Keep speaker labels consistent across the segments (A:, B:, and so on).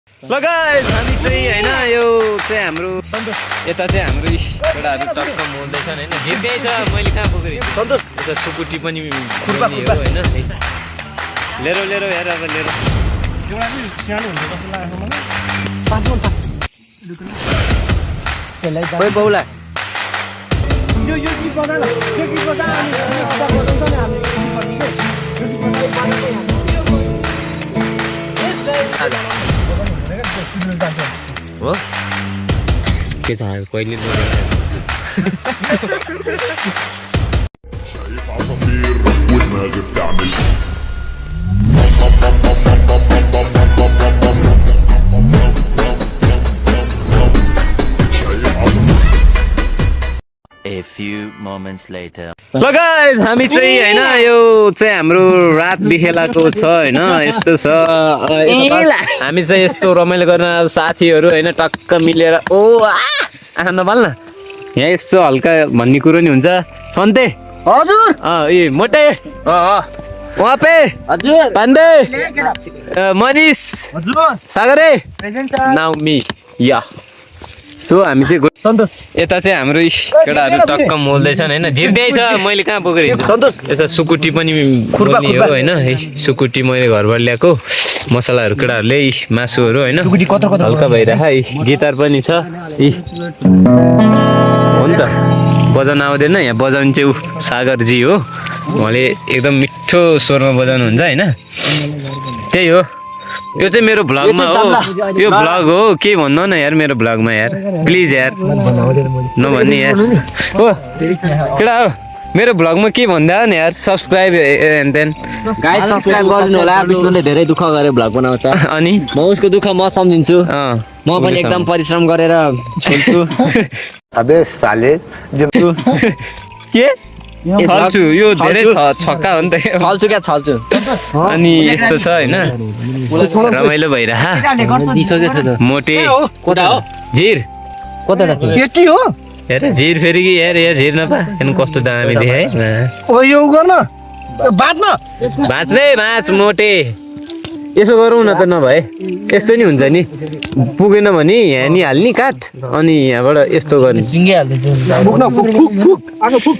A: ल गाइस हामी चाहिँ हैन यो चाहिँ हाम्रो यता चाहिँ हाम्रो केटाहरु टक्क मोल्दैछन् हैन जित्दै छ मैले कहाँ पुगेँ सन्तोष यता सुकुटी पनि खुर्पा हो हैन लेरो लेरो हेर अब लेरो
B: एउटा नि सानो हुन्छ जस्तो लाग्छ मलाई
A: ओइ बौला
B: यो गीत बजा ल यो गीत बजा अनि अब बजाउँछ नि हामी
A: हो के थाहा कहिले
C: A few moments later.
A: ल गाइस हामी चाहिँ हैन यो चाहिँ हाम्रो रात बिखेलाको छ हैन यस्तो छ हामी चाहिँ यस्तो रमाइलो गर्न साथीहरु हैन टक्क मिलेर ओ आहा नबाल्न यहाँ यस्तो हल्का भन्ने कुरो नि हुन्छ सन्ते
B: हजुर
A: ए मोटे वहाँ पे
B: हजुर
A: पाण्डे मनिष
B: हजुर
A: सागरे
B: प्रेजेन्ट
A: नाउ मी या सो हामी चाहिँ यता चाहिँ हाम्रो केटाहरु टक्क मोल्दैछन् हैन जित्दै छ मैले कहाँ पुगेँ यता सुकुटी पनि खुर्पानी हो हैन है सुकुटी मैले घरबाट ल्याएको मसलाहरु केटाहरुले मासुहरु हैन हल्का भइराख गिटार पनि छ हो नि त बजाउन आउँदैन यहाँ बजाउने चाहिँ सागरजी हो उहाँले एकदम मिठो स्वरमा बजाउनु हुन्छ हैन त्यही हो यो चाहिँ मेरो भ्लगमा हो यो भ्लग हो के भन्नु न यार मेरो भ्लगमा यार प्लिज यार नभन्ने यार हो केटा हो मेरो भ्लगमा के भन्दा नि यार subscribe and then
D: guys subscribe गर्नु होला विष्णुले धेरै दुःख गरेर भ्लग बनाउँछ
A: अनि
D: म उसको दुःख म सम्झिन्छु म पनि एकदम परिश्रम गरेर छोड्छु
E: अबे साले
A: के छल्छु यो धेरै छक्का हो नि त
D: छल्छु क्या छल्छु
A: अनि यस्तो छ हैन रमाइलो भइराख मोटे
D: कोता हो
A: झिर
D: कोता
B: केटी हो
A: हेर झिर फेरि कि यार यहाँ झिर नपा हेर्नु कस्तो दामी देखाए
B: ओ यो गर्न बाँच्न
A: भाँच्ने भाँच मोटे यसो गरौँ न त नभए यस्तो नि हुन्छ नि पुगेन भने यहाँ नि हाल्ने काठ अनि यहाँबाट यस्तो गर्ने
D: सिङ्गे हाल्दैछु
B: फुक्न फुक फुक फुक आगो फुक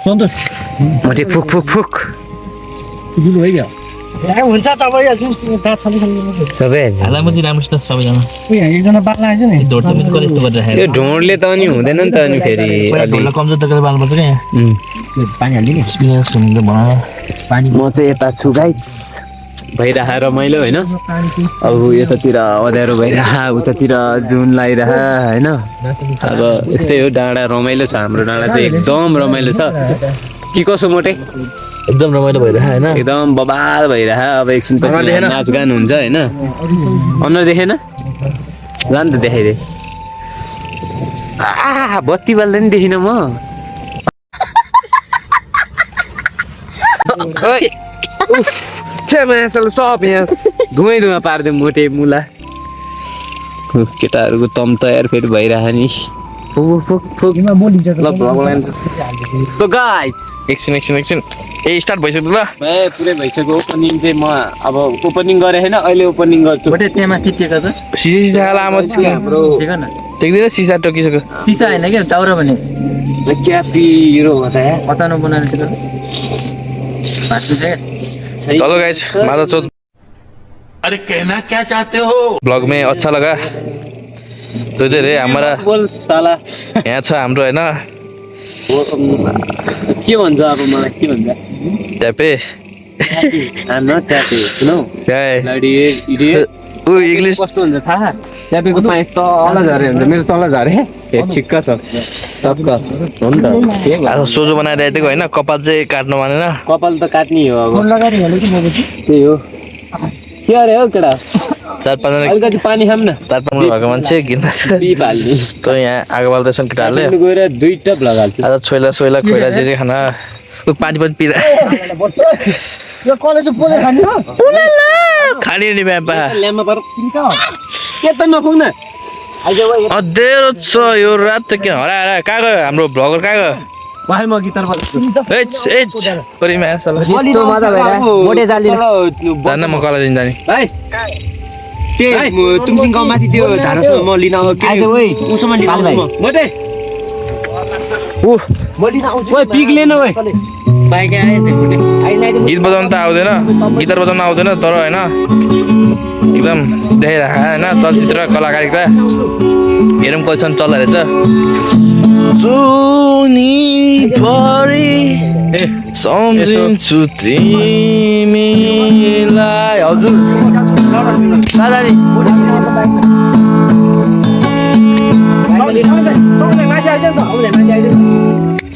B: सन्तोष
A: मोटे फुक फुक फुक
B: दिनु है क्या हुन्छ तपाईँ
A: सबै
D: हालै म चाहिँ राम्रो छ सबैजना
B: उयो एकजना बाक्ला आइज नि
D: ढोड त मित कलेज त गरेर
A: यो ढोँडले त अनि हुँदैन नि त अनि फेरि
D: ढोडलाई कमजोर त गरेर बाल्नुपर्छ क्या
B: पानी हालिदिने
D: एक्सपिरियन्स हुनु त भन पानी
A: म चाहिँ यता छु गाइस भइराख रमाइलो होइन अब यतातिर अँध्यारो भइराख उतातिर जुन लगाइराख होइन अब यस्तै हो डाँडा रमाइलो छ हाम्रो डाँडा चाहिँ एकदम रमाइलो छ के कसो मोटे
D: एकदम रमाइलो भइरहेको होइन
A: एकदम बबाल भइराख अब एकछिन पछि नाचगान हुन्छ होइन अनुहार देखेन जान त देखाइदे बत्ती बाल्दा नि देखिनँ म सब यहाँ धुमै धुवा पारिदिउँ मोटे मुला केटाहरूको तम तयार फेरि भइरह नि
D: एकछिन ए स्टार्ट भइसक्यो ल
A: पुरै भइसक्यो ओपनिङ चाहिँ म अब ओपनिङ गरेँ होइन अहिले ओपनिङ गर्छु
D: त्यहाँ माथि टेका छ
A: सिसा लामो हाम्रो देख्दैन सिसा टोकिसक्यो
D: सिसा होइन क्या दाउरा भने
A: क्या पिरो हो त
D: अचानक बनाएर
A: चलो गाइस माता चोद
C: अरे कहना क्या चाहते हो
A: ब्लॉग में अच्छा लगा तो इधर है हमारा
D: बोल साला
A: यहाँ छ हाम्रो हैन
D: के भन्छ अब मलाई के भन्छ
A: ट्यापे
D: नट ट्यापे नो ब्लडी इडियट
A: ऊ इंग्लिश
D: कस्तो हुन्छ थाहा ट्यापेको पाइप तल झरे हुन्छ मेरो तल झरे
A: ए ठिक्क छ टक्क हो नि त सोझो बनाएर दिएको हैन कपाल चाहिँ काट्नु भनेन
D: कपाल त काट्ने हो अब
B: लगाएर हालेको म
D: त्यही हो के अरे हो केटा
A: चार पाँचजना
D: अलिकति पानी खाम न
A: चार पाँच भएको मान्छे किन
D: पिप हाल्ने
A: त यहाँ आगो बाल्दैछन् केटाहरूले
D: गएर दुईटा ब्लग हाल्छु
A: आज छोइला सोइला खोइला जे खाना ऊ पानी पनि पिँदा
B: यो कलेज पोले खाने हो
A: खाने नि ब्यापा
D: ल्याम्मा पर के त नखुङ न
A: अधेरो छ यो रात त के हराएर कहाँ गयो हाम्रो भ्लगर कहाँ गयो
D: वाइ म गिटार बजाउँछु
A: परिमा
D: मजा गएर मोटे जाली
A: जान्न म कला दिन जाने
D: भाइ
B: तुमसिङ गाउँमाथि त्यो धारासम्म म लिन अब के उसमा लिन आउँछु म चाहिँ म लिन आउँछु ओइ पिक लिन ओइ
D: बाइक आयो
A: गीत बजाउनु त आउँदैन गिटार बजाउनु आउँदैन तर होइन एकदम देखाइराख होइन चलचित्र कलाकारिता हेरौँ कहिलेसम्म चल्दो रहेछ सम्झिन्छु तिमीलाई हजुर दादा नि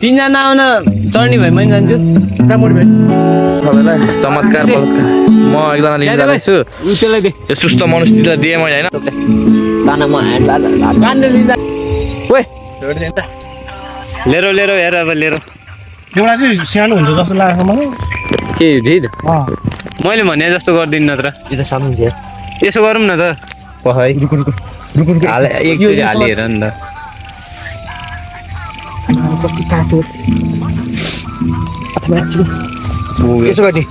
A: तिनजना आउन चढ्ने भए मैले जान्छु सबैलाई चमत्कार बलात्कार म एकजना लिन जाँदैछु त्यो सुस्त मनस्थितिलाई दिएँ मैले होइन लिएर हेर अब लिएर
B: एउटा चाहिँ सानो हुन्छ जस्तो लाग्छ मलाई
A: के ढिड मैले भने जस्तो गरिदिनु नत्र
B: यो त सानो हुन्छ
A: यसो गरौँ न त पखाइ हाल एकचोटि हालिहेर नि त
B: यसो गर्ने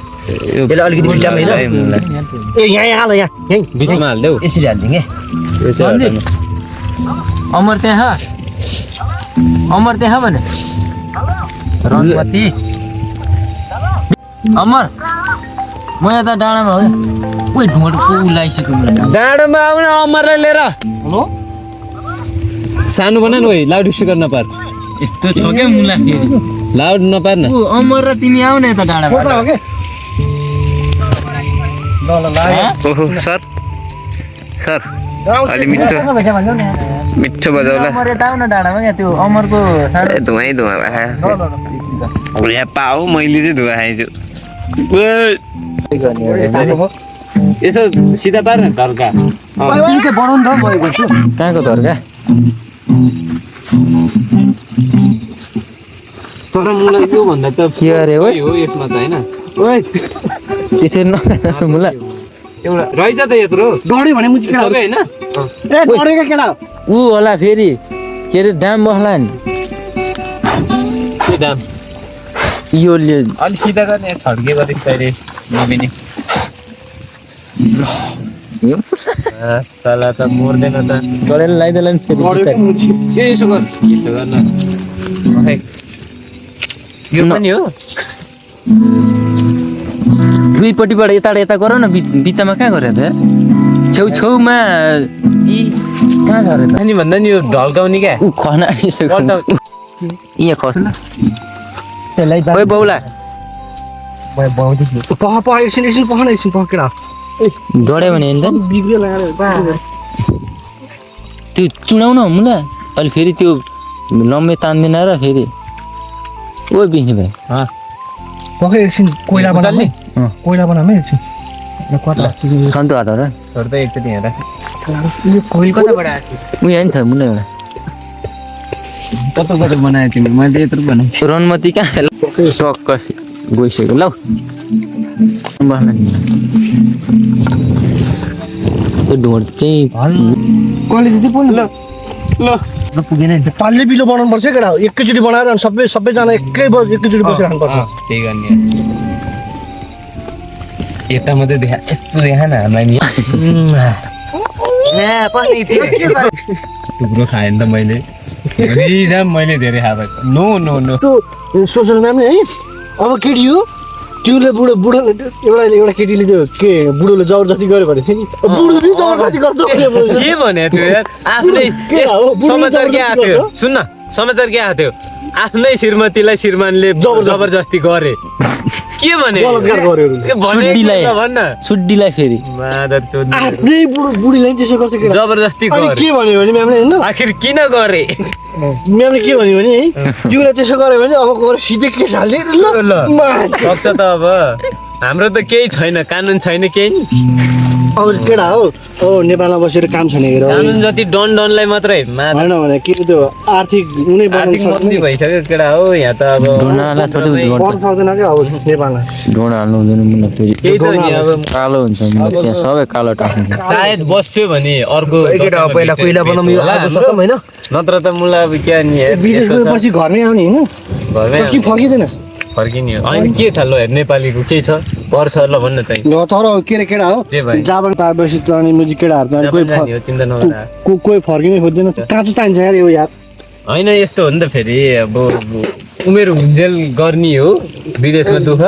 B: यसलाई अलिकति भिटाम होइन ए यहाँ हाल यहाँ यहीँ
A: बिचमा हालिदेऊ
B: यसरी हालिदिउँ
D: अमर त्यहाँ भने रनमती अमर म यहाँ त डाँडामा हो ओइ ढोँडको लाइसक्यो
A: डाँडोमा आउन अमरलाई लिएर सानो बना न ओइ लाउड स्पिकर नपार
D: यस्तो छ क्या मुला
A: लाउड नपार न
D: अमर र तिमी आऊ न यता डाँडामा
A: ओहो सर अलि मिठो बजाउला
D: अमर यता आऊ न डाँडामा यहाँ त्यो अमरको
A: धुवा यहाँ पाऊ मैले चाहिँ धुवा खाइछु यसो सिधा पार न धर्का
B: बनाउनु त म गर्छु
A: कहाँको धर्का
D: तर मुला त्यो भन्दा त
A: के अरे हो
D: यसमा त होइन
A: त्यसरी मुला
D: एउटा रहेछ त यत्रो
B: डढ्यो भने मुची केटा
D: होइन
B: ए डढेको केटा
A: ऊ होला फेरि के अरे दाम बस्ला नि
D: के दाम
A: यो
D: अलि सिधा गर्ने छड्के गरी अहिले नबिनी साला त मर्दैन त
A: गरेर लगाइदेला नि फेरि
D: के यसो गर्न यो पनि हो
A: दुईपट्टिबाट यता गर न बिचमा कहाँ गरे त छेउमा कहाँ गरे त
D: नि भन्दा नि यो ढल्काउने क्या
A: ऊ खना यहाँ खस
B: त्यसलाई
A: ओइ बौला
B: एकछिन केटा
A: डढ्यो भने होइन
B: बिग्रियो लगाएर
A: त्यो चुडाउन मुला अहिले फेरि त्यो लम्बे तान्दैन र फेरि ओ बिग्ने भाइ
B: पक्कै एकछिन कोइला बनाउने एकछिन
A: सन्तो हात र
D: छोड्दै एकचोटि हेर
B: यो कोइल
D: कताबाट आएको
A: ऊ यहाँ नि छ मुला एउटा
D: कताबाट बनाएको तिमी मैले यत्रो बनाएँ
A: रनमती कहाँ टक्क गइसक्यो ल त्यो ढोड चाहिँ
B: क्वालिटी चाहिँ पुग्नु ल पुगेन पाल्ले बिलो बनाउनु पर्छ केटा एकैचोटि बनाएर सबैजना एकैचोटि बसेर खानुपर्छ
D: त्यही गर्ने यता मात्रै देखा यस्तो देखा न हामीलाई टुक्रो खाएँ नि त मैले धेरै खाएको नो
B: सोसल म्याम है अब केटी हो तिमीले बुढोले एउटा केटीले त्यो के बुढोले जबरजस्ती गर्यो भने चाहिँ बुढोले जबरजस्ती गर्छ
A: के भने त्यो यार आफ्नै समाचार के आएको थियो सुन्न समाचार के आएको थियो आफ्नै श्रीमतीलाई श्रीमानले जबरजस्ती गरे के भने छुट्टीलाई फेरि
B: आफ्नै बुढीलाई त्यसो गर्छ
A: जबरजस्ती
B: के भन्यो भने म्यामले होइन
A: आखिर किन गरे
B: म्यामले के भन्यो भने है तिमीलाई त्यसो गर्यो भने अब गएर सिधै केस हाल्ने ल
A: सक्छ त अब हाम्रो त केही छैन कानुन छैन केही
B: अब केटा हो नेपालमा बसेर काम छैन हेर
A: कानुन जति डनलाई मात्रै
B: होइन भने के त्यो आर्थिक उनी
A: मन्दी भइसक्यो केटा हो यहाँ त अब
B: गर्नु सक्दैन क्या अब नेपालमा
A: ढोँडा हाल्नु हुँदैन मुला फेरि
D: त्यही त नि अब
A: कालो हुन्छ त्यहाँ सबै कालो टाक्नु
D: सायद बस्यो भने अर्को
B: केटा पहिला कोइला बनाउनु यो आगो सक्म होइन
D: नत्र त मुला अब क्या नि
B: विदेश गएपछि घरमै आउने होइन
D: घरमै
B: कि फर्किँदैन
A: फर्किने हो होइन के छ ल नेपालीको के छ पर्छ ल भन्न चाहिँ
B: ल तर के रे केटा हो
A: के भाइ
B: जाबाट पाएपछि त अनि मुजी केटाहरू त अनि
A: जापानी हो, चिन्ता नगर
B: कोही फर्किनै खोज्दैन काँचो चाहिन्छ यार यो यार
A: होइन यस्तो हो नि त फेरि अब उमेर हुन्जेल गर्ने हो विदेशमा दुःख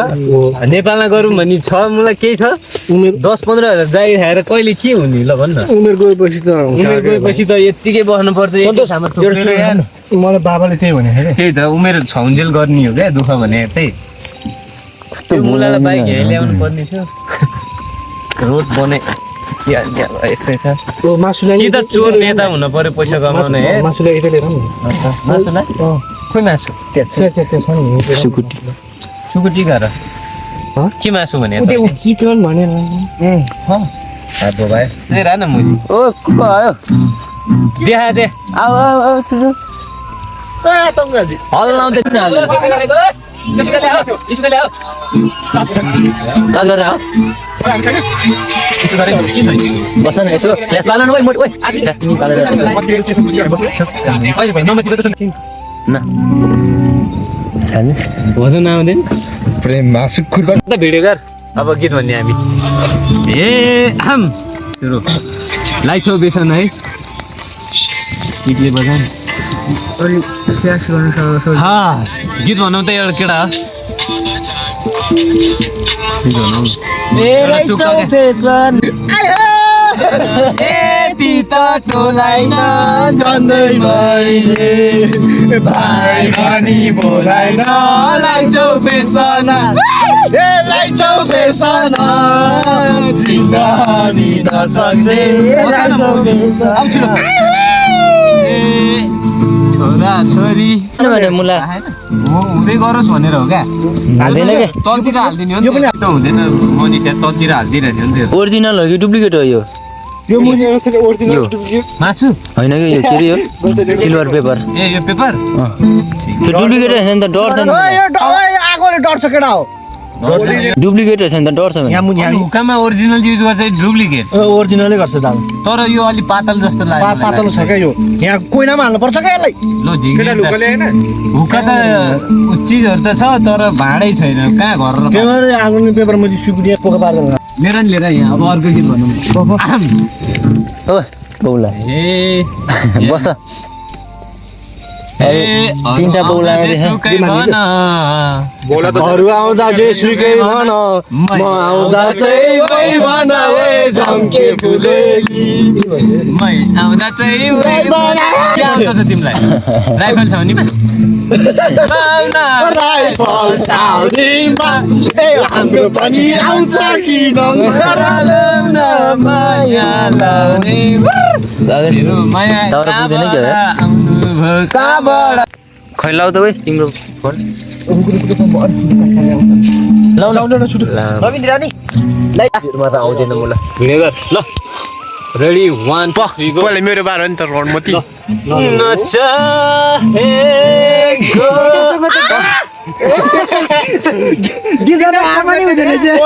A: नेपालमा गरौँ भने छ मलाई केही छ
B: उमेर
A: 10-15 हजार जागिर खाएर कहिले के हुने ल भन्न
B: उमेर गएपछि त
A: उमेर गएपछि त यत्तिकै बस्नुपर्छ यति सामान थोकेर यार
B: मलाई बाबाले त्यही भने अरे
A: त्यही त उमेर छ हुन्जेल गर्ने हो क्या दुःख भने त्यही त्यो मुलालाई बाइक ल्याउनु पर्ने थियो रोड बने यस्तै छ
B: ओ मासुलाई
A: कि त चोर नेता हुन पर्यो पैसा कमाउने हे
B: मासुलाई यतै लिएर
A: मासुलाई खोइ मासु
B: सुकुटी
A: सुकुटी गर के मासु भने
B: त्यो चिकन भनेर
A: हातो भाइ हेर न मुजी ओ को आयो देखा दे आऊ आऊ आऊ सुजु हल्लाउँदै नि हाल यसको ल्याऊ चल र बस न यसो फ्ल्यास बालन ओइ मोट ओइ फ्ल्यास तिमी पालेर यसो अहिले भाइ नमतिर त न खाने भजन आउँदैन
E: प्रेम मासु खुर्पा
A: त भिडियो गर अब गीत भन्ने हामी ए हम सुरु लाइछौ बेसन है गीतले बजान
B: अनि फ्ल्यास गर्न सक्छ
A: हा गीत भनौ त एउटा केटा गीत भनौ
B: मेरै चौफेसन
A: यति त टोलाइन
B: जान्दै मैले भाइ भनी बोलाइन लाइछौ बेसन ए लाइछौ बेसन जिन्दगी नसक्ने लाइछौ बेसन
A: छोरा छोरी
D: भने मुला
A: हुँदै गरोस् भनेर हो क्या
D: हाल्दैन के
A: तलतिर हालिदिने हो नि त हुँदैन मनिस तलतिर हालिदिरहेको नि त्यो
D: ओरिजिनल हो कि डुप्लिकेट हो यो
B: यो मुझे फेरि ओरिजिनल डुप्लिकेट
A: मासु
D: होइन कि यो के अरे यो सिल्भर पेपर
A: ए यो पेपर
D: त्यो डुप्लिकेट रहेछ नि त डर छ नि
B: यो आगोले डढ्छ केटा हो
D: डुप्लिकेट रहेछ नि त डर छ भने
B: यहाँ मुनि
A: हुकामा ओरिजिनल युज गर्छ डुप्लिकेट
B: ओरिजिनलै गर्छ दाल
A: तर यो अलि पातल जस्तो लाग्यो
B: पातलो छ क्या यो यहाँ कोइनामा हाल्नुपर्छ क्या यसलाई
A: ल झिङ्गे हुक्का त चिजहरू त छ तर भाँडै छैन कहाँ घर
B: त्यो भएर आगोले पेपर मुझे सुकुटी पोका पार्दैन
A: मेरो नि लिएर यहाँ अब अर्को गीत भन्नु
D: ओ बौला
A: ए
D: बस
A: तिनटा
D: बौला
B: अरू आउँदा जेसुकै भन म आउँदा चाहिँ वै भन ए झम्के फुलेली
A: मै आउँदा चाहिँ के आउँछ तिमीलाई राइफल छ भने
B: राइफल चाउरीमा ए हाम्रो पनि आउँछ कि
A: माया लाउने खै लाउ त तिम्रो फोन
D: लौ लौ लौ छुटु रविन्द्र रानी लै
A: मा त आउँदैन मलाई भिडियो गर ल रेडी 1
E: पहिला मेरो बार हो नि त रणमती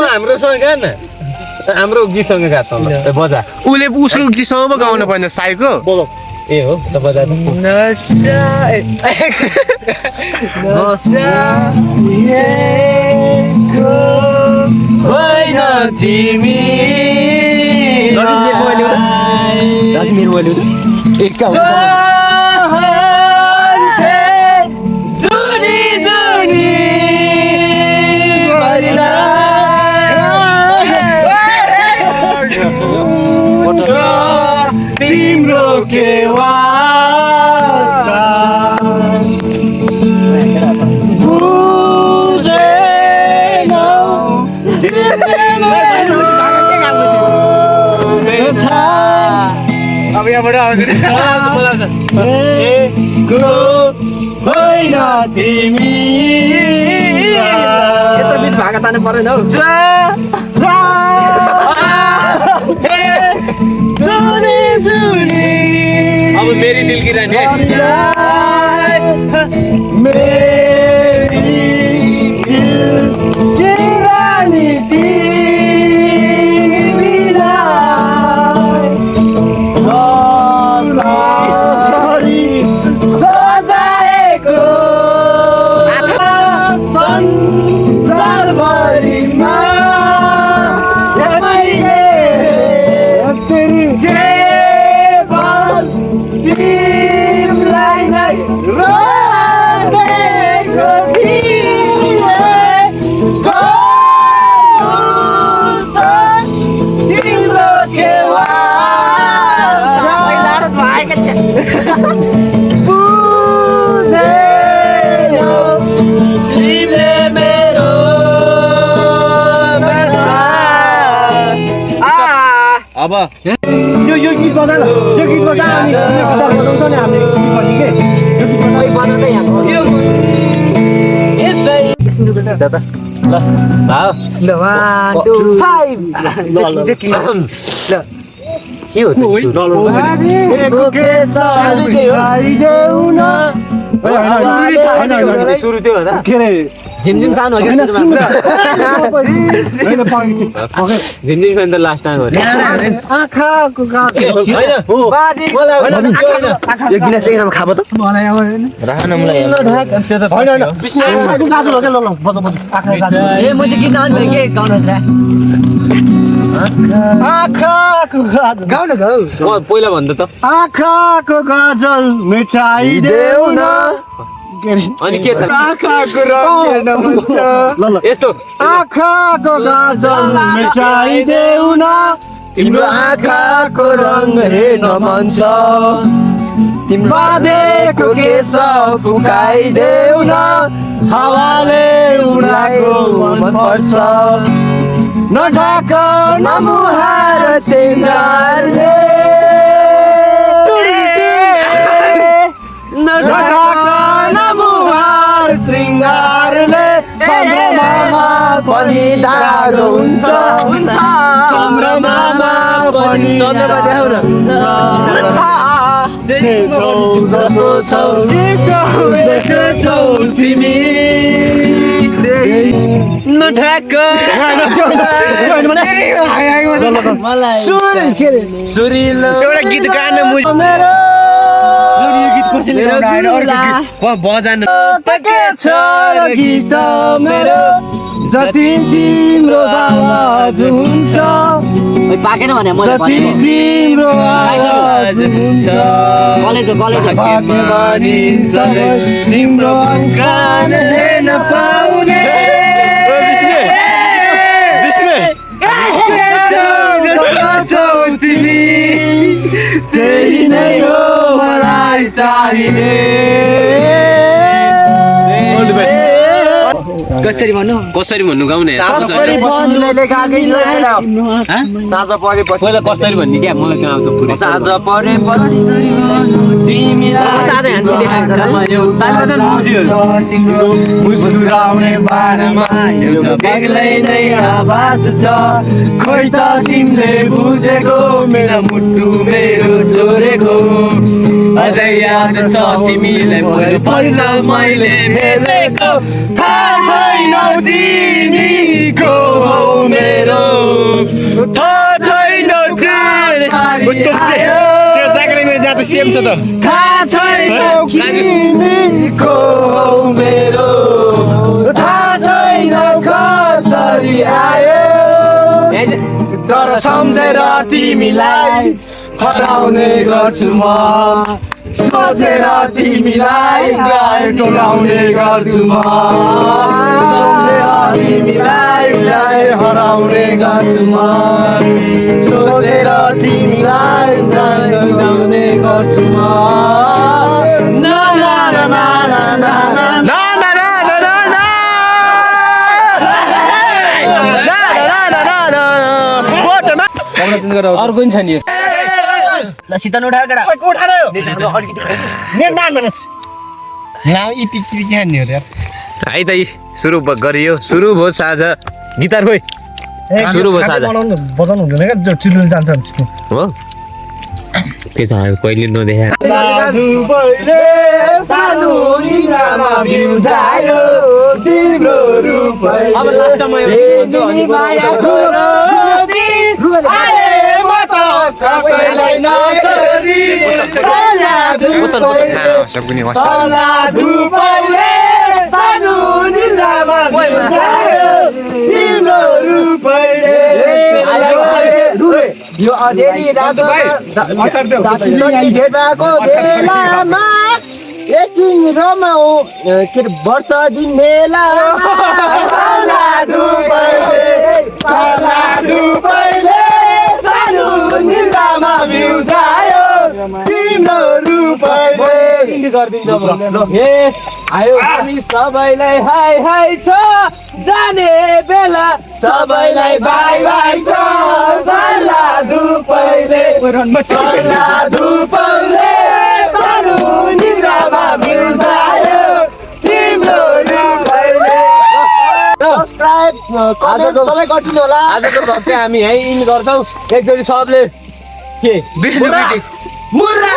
A: हाम्रोसँग गा न हाम्रो गीतसँग गा त बजा
E: उसले उसको गीतसँग पो गाउनु पर्ने साईको
A: ए हो त बजा होइन तिमी
B: मेरो बोल्यो एक
A: तिम्रो केवा अब यहाँबाट होइन तिमी
B: यत्रो बिच भागा तान्नु परेन हौ
A: अब मेरी दिल की रानी
B: सजाएको
A: अब
B: यो गीत बजा न यो गीत बजा अनि गिटार बजाउँछ नि हामीले गीत पनि के यो गीत बजाउँदै ल 1 2 5 ल के हो के सुरु त्यो होला के रे
D: झिमझिम सानो हो
B: हैन
A: जिन्दगी पनि त लास्ट टाइम हो
B: आँखाको गाजल
D: यो गिलास एकराम खाबो त
A: राख्न मलाई
B: त्यो त हैन हैन गाजल हो के ल बजा आँखा गाजल
D: ए म चाहिँ गीत गाउनु के गाउनु छ
B: आँखाको गाजल
D: गाउनु गाउ
A: म पहिला भन्दा त
B: आँखाको गाजल मेटाइदेऊ न
A: अनि के छ
B: आँखाको रङ ल ल
A: यस्तो
B: आँखाको गाजल मेटाइदेऊ न तिम्रो आँखाको रङ हेर्न मन छ तिम्रो बाँधेको केश फुकाइदेऊ न हावाले उडाएको मन पर्छ नढाक नमुहार सिंगारले नढाक नमुहार सिंगारले चन्द्रमामा पनि दाग हुन्छ चन्द्रमामा पनि जस्तो छौ तिमी
A: नढाक
B: सुरिलो
A: एउटा गीत गान
B: मेरो यो गीत कसैले
A: बजान
B: के छ र गीत मेरो जति तिम्रो आवाज हुन्छ
D: पाकेन भने मैले
B: जति तिम्रो आवाज हुन्छ
D: कलेज
B: तिम्रो कान हेर्न पाउने तिमी त्यही नै हो मलाई चाहिने
D: कसरी
A: भन्नु गाउने
B: साँझ परेपछि
A: पहिला कसरी भन्ने क्या मलाई कहाँ आउँछ पुरै
B: साँझ परेपछि तिमीलाई बारेमा एउटा बेग्लै नै आवाज छ खोइ त तिमीले बुझेको मेरो मुटु मेरो छोरेको अझै याद छ तिमीलाई पहिलोपल्ट मैले भेटेको थाहा छैन तिमीको मेरो थाहा छैन
E: सेम छ त
B: थाहा छैन तिमीको मेरो थाहा छैन कसरी आयो तर सम्झेर तिमीलाई हराउने गर्छु म सोचेर तिमीलाई गाई टोलाउने गर्छु म सम्झेर तिमीलाई गाई हराउने गर्छु म सोचेर तिमीलाई गाई टोलाउने गर्छु म ना ना ना ना ना ना
A: अर्को नि छ नि
D: ल सितन उठा केटा
A: है त सुरु गरियो सुरु भयो साझ गिटार खोइ सुरु भयो साझ
B: बजाउनु हुँदैन क्या चिल्ड्रेन जान्छ
A: हो के थाहा कहिले नदेखा
B: यो अधेरी भेटको बेलामा एकछिन रमाऊ के वर्ष दिन बेलामा सानो निद्रामा बिउजायो तिम्रो रूपले गरिदिन्छ हे आयो हामी सबैलाई हाई हाई छ जाने बेला सबैलाई बाई बाई छ सल्ला धुपैले सानो निद्रामा बिउजायो तिम्रो रूपले सब्स्क्राइब कमेन्ट सबै गरिदिनु होला आजको भ्लग चाहिँ हामी यही इन गर्छौँ एकचोटि सबले के मुर्रा